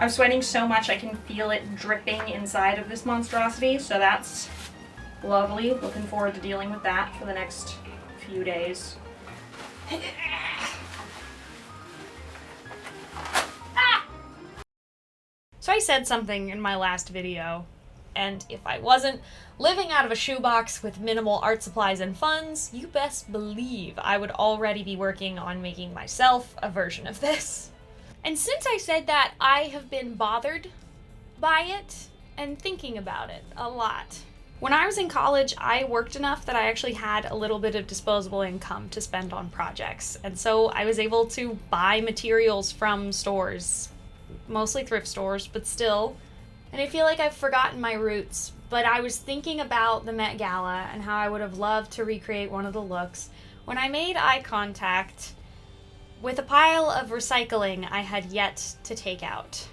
I'm sweating so much I can feel it dripping inside of this monstrosity, so that's lovely. Looking forward to dealing with that for the next few days. So I said something in my last video, and if I wasn't living out of a shoebox with minimal art supplies and funds, you best believe I would already be working on making myself a version of this. And since I said that, I have been bothered by it and thinking about it a lot. When I was in college, I worked enough that I actually had a little bit of disposable income to spend on projects, and so I was able to buy materials from stores, mostly thrift stores, but still. And I feel like I've forgotten my roots, but I was thinking about the Met Gala and how I would have loved to recreate one of the looks when I made eye contact with a pile of recycling I had yet to take out.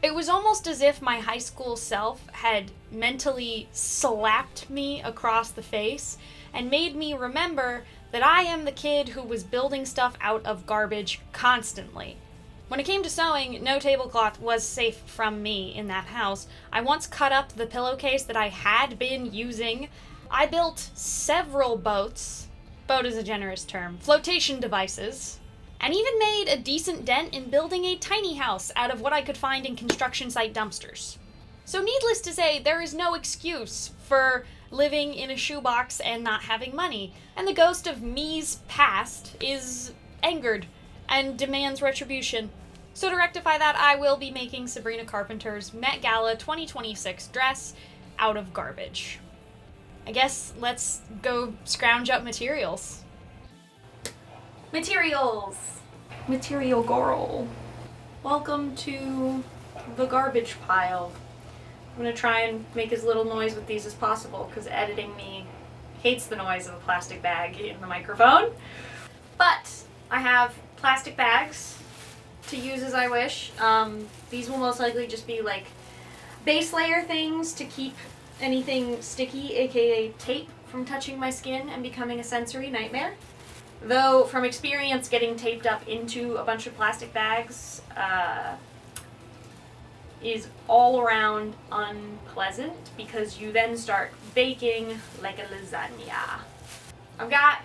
It was almost as if my high school self had mentally slapped me across the face and made me remember that I am the kid who was building stuff out of garbage constantly. When it came to sewing, no tablecloth was safe from me in that house. I once cut up the pillowcase that I had been using. I built several boats, boat is a generous term, flotation devices, and even made a decent dent in building a tiny house out of what I could find in construction site dumpsters. So needless to say, there is no excuse for living in a shoebox and not having money, and the ghost of me's past is angered and demands retribution. So to rectify that, I will be making Sabrina Carpenter's Met Gala 2026 dress out of garbage. I guess let's go scrounge up materials. Materials! Material girl. Welcome to the garbage pile. I'm gonna try and make as little noise with these as possible because editing me hates the noise of a plastic bag in the microphone. But I have plastic bags to use as I wish. These will most likely just be like base layer things to keep anything sticky, aka tape, from touching my skin and becoming a sensory nightmare. Though, from experience, getting taped up into a bunch of plastic bags is all around unpleasant because you then start baking like a lasagna. I've got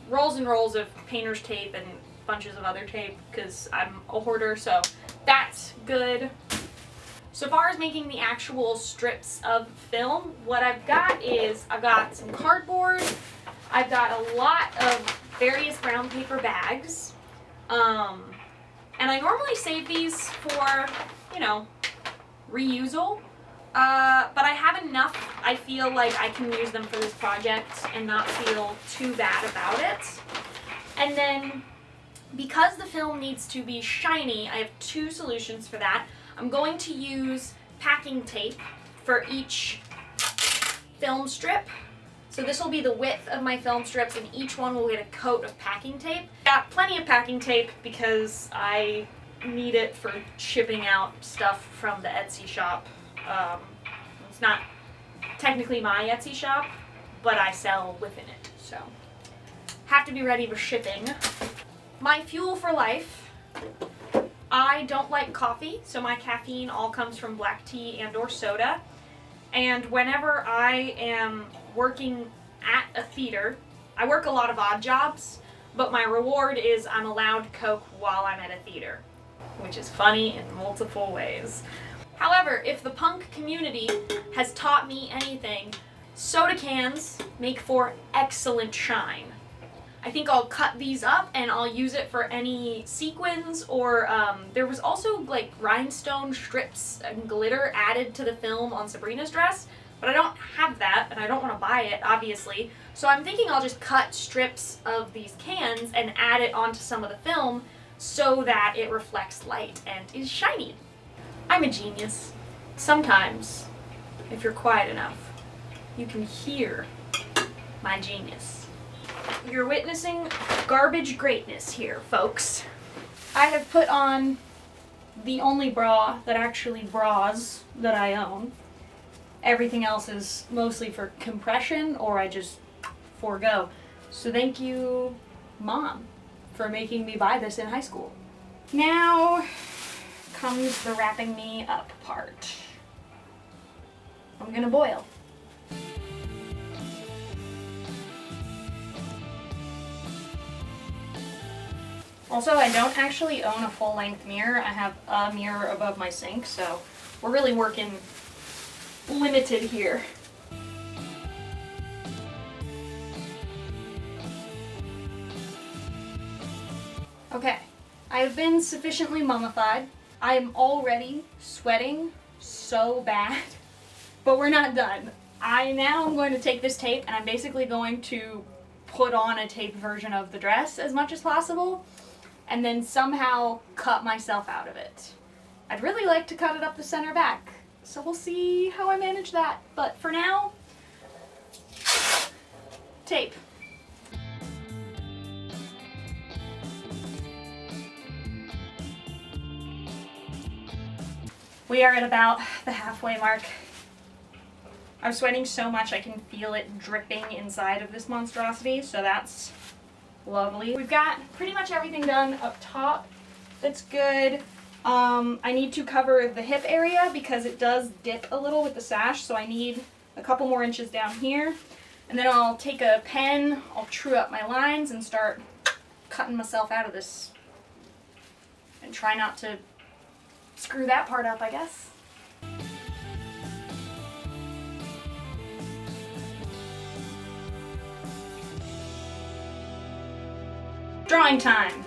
rolls and rolls of painter's tape and bunches of other tape because I'm a hoarder, so that's good. So far as making the actual strips of film, what I've got is I've got some cardboard, I've got a lot of various brown paper bags, and I normally save these for, you know, reusal, but I have enough I feel like I can use them for this project and not feel too bad about it. And then, because the film needs to be shiny, I have two solutions for that. I'm going to use packing tape for each film strip. So this will be the width of my film strips, and each one will get a coat of packing tape. Got plenty of packing tape because I need it for shipping out stuff from the Etsy shop. It's not technically my Etsy shop, but I sell within it, so have to be ready for shipping. My fuel for life. I don't like coffee, so my caffeine all comes from black tea and or soda. And whenever I am working at a theater, I work a lot of odd jobs, but my reward is I'm allowed Coke while I'm at a theater, which is funny in multiple ways. However, if the punk community has taught me anything, soda cans make for excellent shine. I think I'll cut these up and I'll use it for any sequins, or there was also like rhinestone strips and glitter added to the film on Sabrina's dress, but I don't have that and I don't want to buy it, obviously. So I'm thinking I'll just cut strips of these cans and add it onto some of the film so that it reflects light and is shiny. I'm a genius. Sometimes, if you're quiet enough, you can hear my genius. You're witnessing garbage greatness here, folks. I have put on the only bra that actually bras that I own. Everything else is mostly for compression or I just forego. So thank you, Mom, for making me buy this in high school. Now, comes the wrapping me up part. I'm gonna boil. Also, I don't actually own a full-length mirror. I have a mirror above my sink, so we're really working limited here. Okay, I have been sufficiently mummified. I am already sweating so bad, but we're not done. I now am going to take this tape and I'm basically going to put on a taped version of the dress as much as possible and then somehow cut myself out of it. I'd really like to cut it up the center back, so we'll see how I manage that. But for now, tape. We are at about the halfway mark. I'm sweating so much I can feel it dripping inside of this monstrosity, so that's lovely. We've got pretty much everything done up top. That's good. I need to cover the hip area because it does dip a little with the sash, so I need a couple more inches down here. And then I'll take a pen, I'll true up my lines and start cutting myself out of this. And try not to screw that part up, I guess. Drawing time.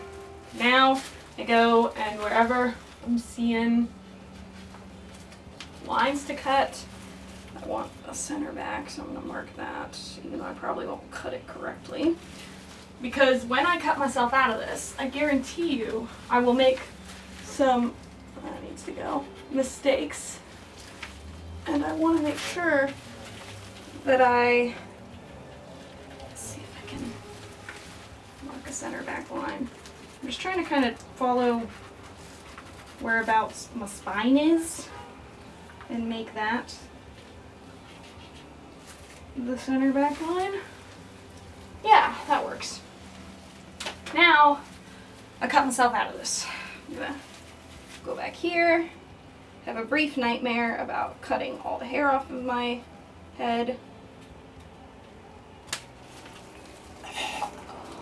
Now I go and wherever I'm seeing lines to cut, I want a center back, so I'm going to mark that, even though I probably won't cut it correctly. Because when I cut myself out of this, I guarantee you I will make some, that needs to go, mistakes. And I want to make sure that let's see if I can mark a center back line. I'm just trying to kind of follow whereabouts my spine is and make that the center back line. Yeah, that works. Now, I cut myself out of this. I'm gonna go back here, have a brief nightmare about cutting all the hair off of my head.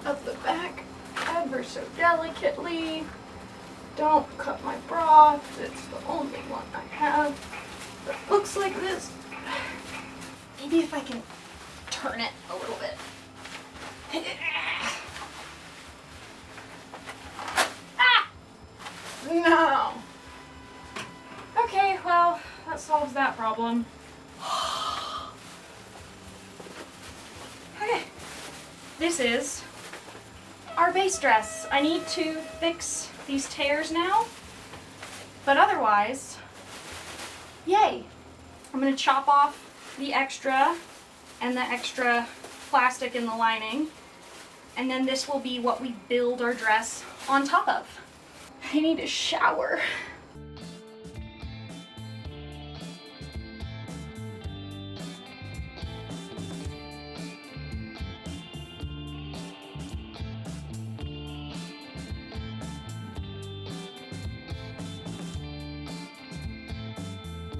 Up the back, ever so delicately. Don't cut my bra, it's the only one I have that looks like this. Maybe if I can turn it a little bit. Ah! No! Okay, well, that solves that problem. Okay, this is our base dress. I need to fix these tears now, but otherwise, yay! I'm gonna chop off the extra and the extra plastic in the lining, and then this will be what we build our dress on top of. I need a shower.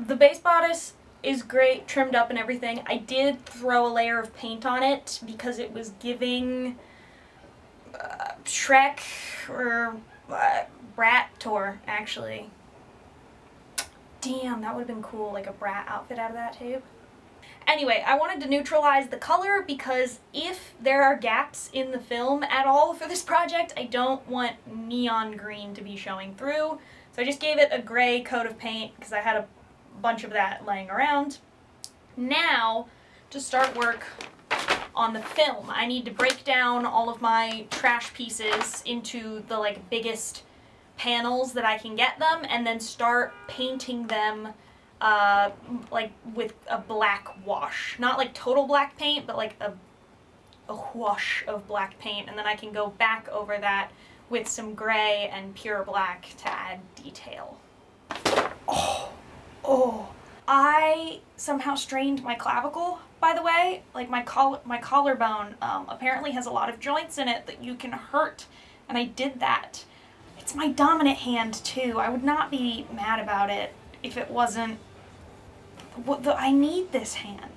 The base bodice is great, trimmed up and everything. I did throw a layer of paint on it because it was giving Shrek or Brat Tour, actually. Damn, that would have been cool, like a Brat outfit out of that tape. Anyway, I wanted to neutralize the color because if there are gaps in the film at all for this project, I don't want neon green to be showing through. So I just gave it a gray coat of paint because I had a bunch of that laying around. Now, to start work on the film, I need to break down all of my trash pieces into the biggest panels that I can get them, and then start painting them with a black wash. Not like total black paint, but like a wash of black paint, and then I can go back over that with some gray and pure black to add detail. Oh, I somehow strained my clavicle, by the way. Like my collarbone apparently has a lot of joints in it that you can hurt, and I did that. I It's my dominant hand too. I would not be mad about it if it wasn't. I need this hand.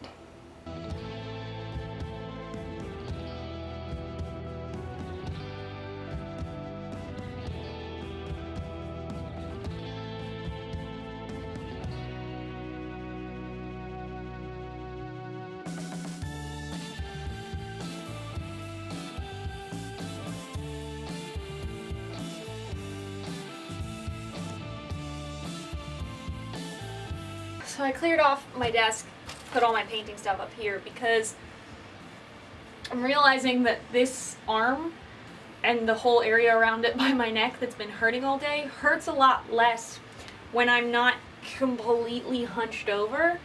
So I cleared off my desk, put all my painting stuff up here because I'm realizing that this arm and the whole area around it by my neck that's been hurting all day hurts a lot less when I'm not completely hunched over,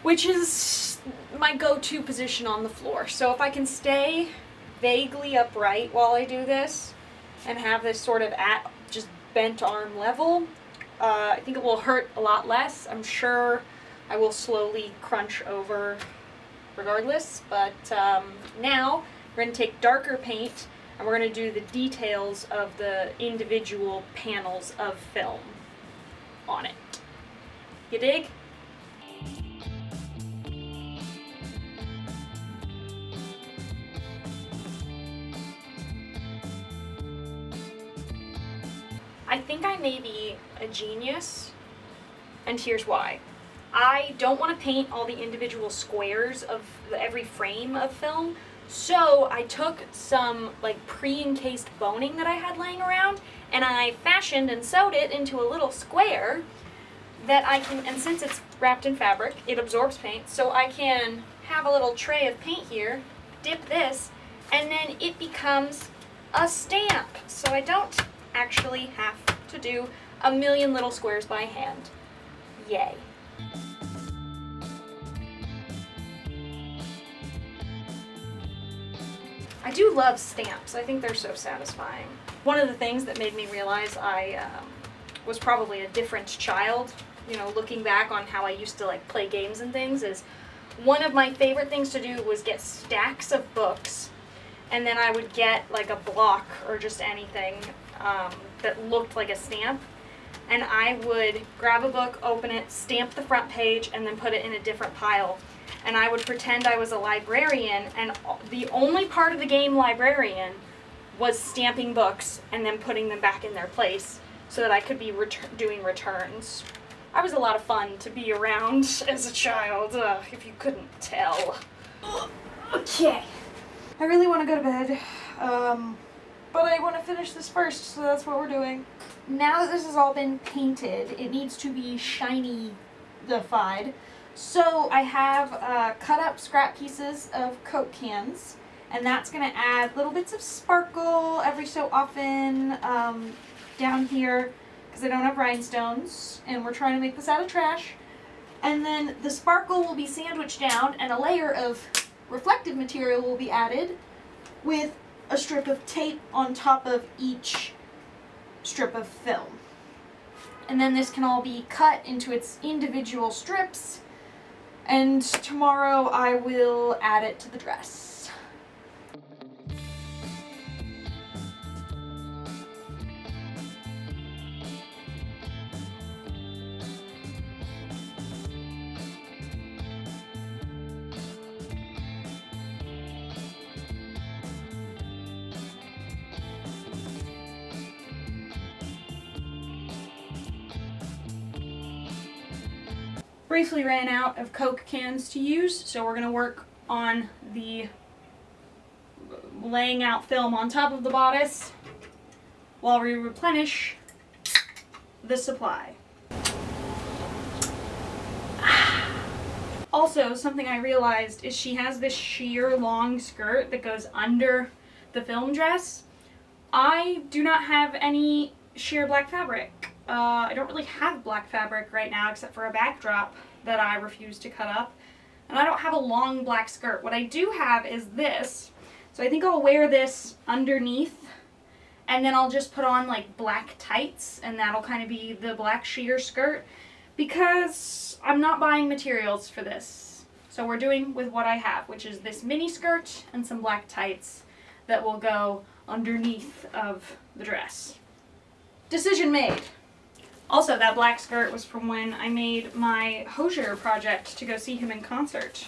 which is my go-to position on the floor. So if I can stay vaguely upright while I do this and have this sort of at just bent arm level, I think it will hurt a lot less. I'm sure I will slowly crunch over regardless, but now we're going to take darker paint and we're going to do the details of the individual panels of film on it. You dig? I think I may be a genius, and here's why. I don't want to paint all the individual squares of every frame of film, so I took some like pre-encased boning that I had laying around, and I fashioned and sewed it into a little square that I can, and since it's wrapped in fabric, it absorbs paint, so I can have a little tray of paint here, dip this, and then it becomes a stamp. So I don't actually have to do a million little squares by hand. Yay. I do love stamps. I think they're so satisfying. One of the things that made me realize I was probably a different child, you know, looking back on how I used to like play games and things, is one of my favorite things to do was get stacks of books, and then I would get like a block or just anything that looked like a stamp, and I would grab a book, open it, stamp the front page, and then put it in a different pile. And I would pretend I was a librarian, and the only part of the game librarian was stamping books and then putting them back in their place so that I could be doing returns. I was a lot of fun to be around as a child, if you couldn't tell. Okay. I really want to go to bed, but I want to finish this first, so that's what we're doing. Now that this has all been painted, it needs to be shiny-ified. So I have cut up scrap pieces of Coke cans, and that's going to add little bits of sparkle every so often down here, because I don't have rhinestones, and we're trying to make this out of trash. And then the sparkle will be sandwiched down, and a layer of reflective material will be added with a strip of tape on top of each strip of film. And then this can all be cut into its individual strips, and tomorrow I will add it to the dress. Briefly ran out of Coke cans to use, so we're going to work on the laying out film on top of the bodice while we replenish the supply. Also, something I realized is she has this sheer long skirt that goes under the film dress. I do not have any sheer black fabric. I don't really have black fabric right now except for a backdrop that I refuse to cut up. And I don't have a long black skirt. What I do have is this. So I think I'll wear this underneath, and then I'll just put on like black tights, and that'll kind of be the black sheer skirt, because I'm not buying materials for this. So we're doing with what I have, which is this mini skirt and some black tights that will go underneath of the dress. Decision made. Also, that black skirt was from when I made my Hosier project to go see him in concert.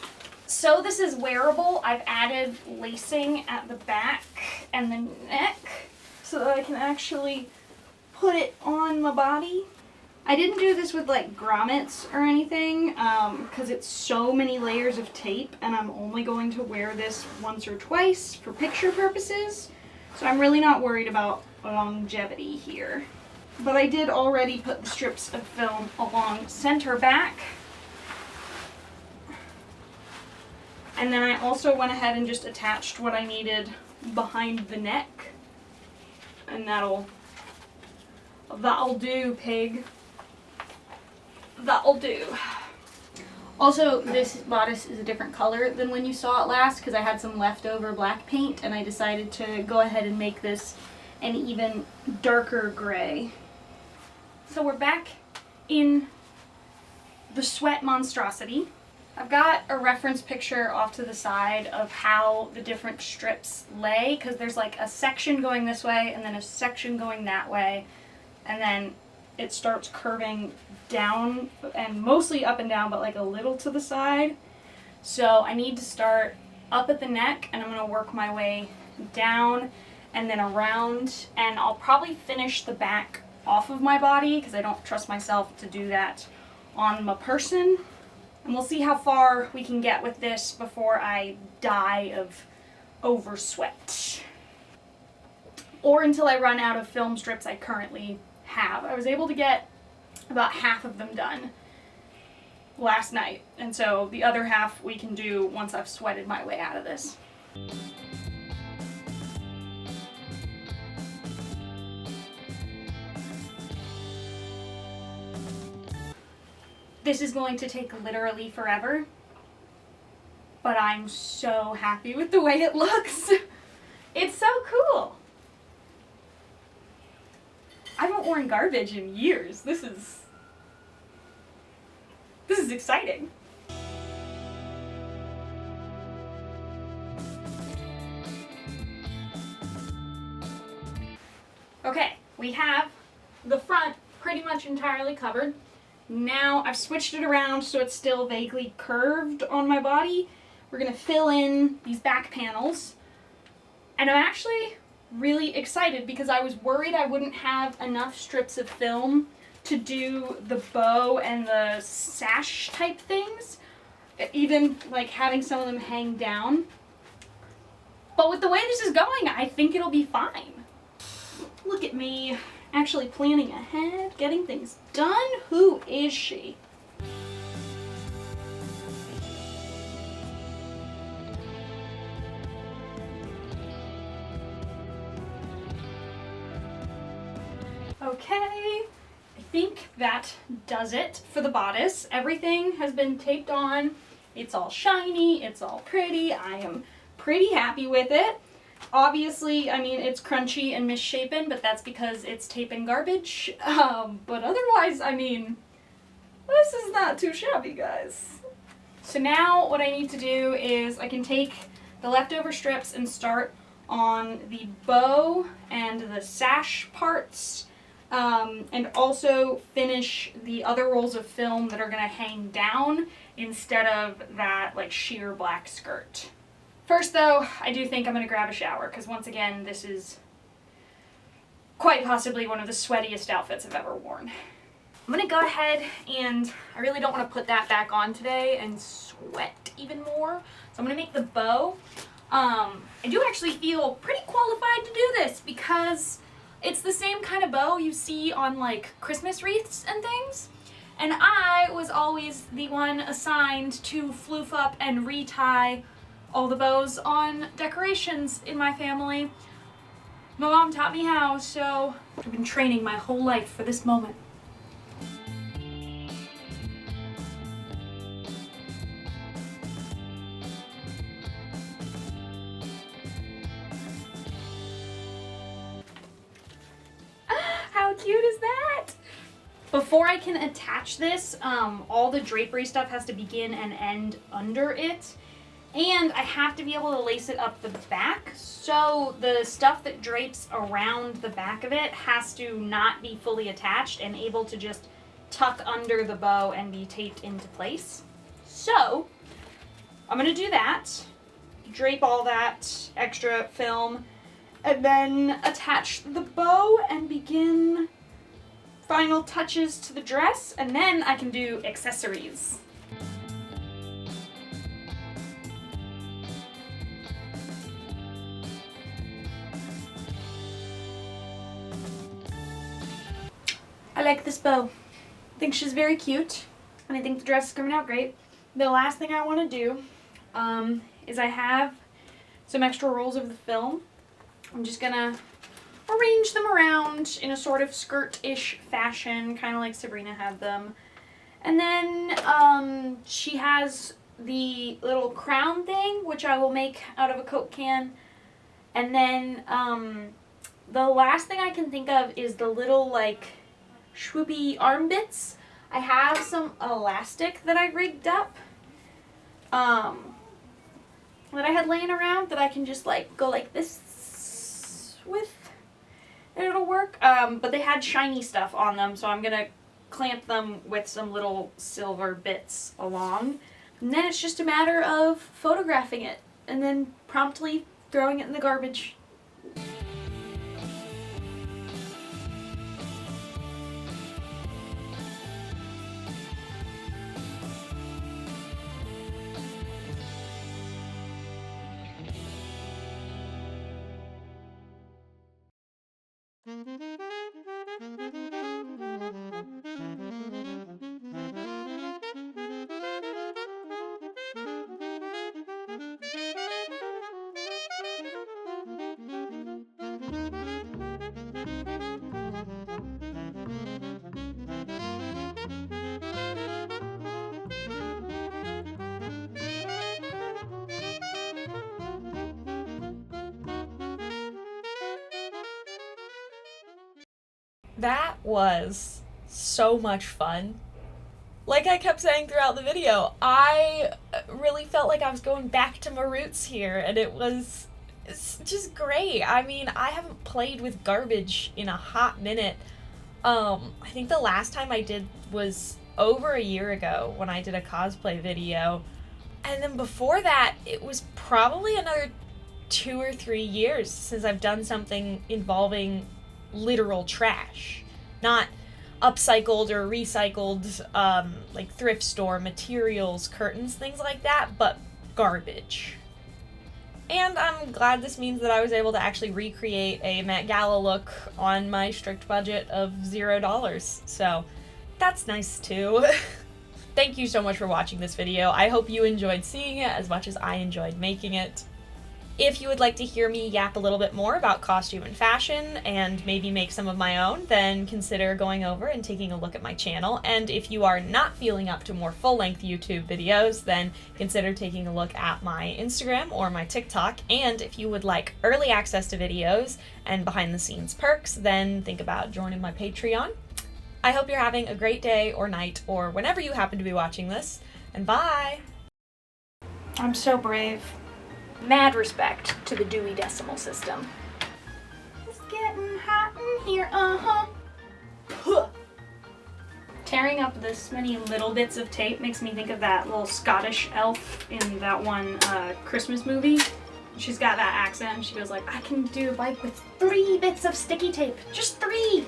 So this is wearable. I've added lacing at the back and the neck so that I can actually put it on my body. I didn't do this with like grommets or anything because it's so many layers of tape and I'm only going to wear this once or twice for picture purposes. So I'm really not worried about longevity here. But I did already put the strips of film along center back. And then I also went ahead and just attached what I needed behind the neck. And that'll do, pig. That'll do. Also, this bodice is a different color than when you saw it last because I had some leftover black paint and I decided to go ahead and make this an even darker gray. So we're back in the sweat monstrosity. I've got a reference picture off to the side of how the different strips lay because there's like a section going this way and then a section going that way and then it starts curving down and mostly up and down but like a little to the side. So I need to start up at the neck and I'm going to work my way down and then around and I'll probably finish the back off of my body because I don't trust myself to do that on my person. And we'll see how far we can get with this before I die of oversweat. Or until I run out of film strips I currently have. I was able to get about half of them done last night. And so the other half we can do once I've sweated my way out of this. This is going to take literally forever, but I'm so happy with the way it looks. It's so cool. I haven't worn garbage in years. This is exciting. Okay, we have the front pretty much entirely covered. Now I've switched it around so it's still vaguely curved on my body. We're going to fill in these back panels. And I'm actually really excited because I was worried I wouldn't have enough strips of film to do the bow and the sash type things. Even like having some of them hang down. But with the way this is going, I think it'll be fine. Look at me. Actually planning ahead, getting things done. Who is she? Okay, I think that does it for the bodice. Everything has been taped on. It's all shiny, it's all pretty. I am pretty happy with it. Obviously, I mean, it's crunchy and misshapen, but that's because it's tape and garbage. But otherwise, I mean, this is not too shabby, guys. So now what I need to do is I can take the leftover strips and start on the bow and the sash parts, and also finish the other rolls of film that are going to hang down instead of that like sheer black skirt. First though, I do think I'm going to grab a shower because once again this is quite possibly one of the sweatiest outfits I've ever worn. I'm going to go ahead and I really don't want to put that back on today and sweat even more. So I'm going to make the bow. I do actually feel pretty qualified to do this because it's the same kind of bow you see on like Christmas wreaths and things. And I was always the one assigned to floof up and retie all the bows on decorations in my family. My mom taught me how, so I've been training my whole life for this moment. How cute is that? Before I can attach this, all the drapery stuff has to begin and end under it. And I have to be able to lace it up the back, so the stuff that drapes around the back of it has to not be fully attached and able to just tuck under the bow and be taped into place. So I'm gonna do that, drape all that extra film, and then attach the bow and begin final touches to the dress, and then I can do accessories. I like this bow. I think she's very cute, and I think the dress is coming out great. The last thing I want to do is I have some extra rolls of the film. I'm just gonna arrange them around in a sort of skirt-ish fashion, kind of like Sabrina had them. And then she has the little crown thing, which I will make out of a Coke can. And then the last thing I can think of is the little like swoopy arm bits. I have some elastic that I rigged up that I had laying around that I can just like go like this with, and it'll work. But they had shiny stuff on them, so I'm gonna clamp them with some little silver bits along. And then it's just a matter of photographing it and then promptly throwing it in the garbage. That was so much fun. Like I kept saying throughout the video, I really felt like I was going back to my roots here, and it's just great. I mean, I haven't played with garbage in a hot minute. I think the last time I did was over a year ago when I did a cosplay video. And then before that, it was probably another 2 or 3 years since I've done something involving literal trash. Not upcycled or recycled, like thrift store materials, curtains, things like that, but garbage. And I'm glad this means that I was able to actually recreate a Met Gala look on my strict budget of $0. So that's nice too. Thank you so much for watching this video. I hope you enjoyed seeing it as much as I enjoyed making it. If you would like to hear me yap a little bit more about costume and fashion and maybe make some of my own, then consider going over and taking a look at my channel. And if you are not feeling up to more full-length YouTube videos, then consider taking a look at my Instagram or my TikTok. And if you would like early access to videos and behind-the-scenes perks, then think about joining my Patreon. I hope you're having a great day or night or whenever you happen to be watching this, and bye! I'm so brave. Mad respect to the Dewey Decimal System. It's getting hot in here, Huh. Tearing up this many little bits of tape makes me think of that little Scottish elf in that one Christmas movie. She's got that accent and she goes like, I can do a bike with 3 bits of sticky tape. Just 3!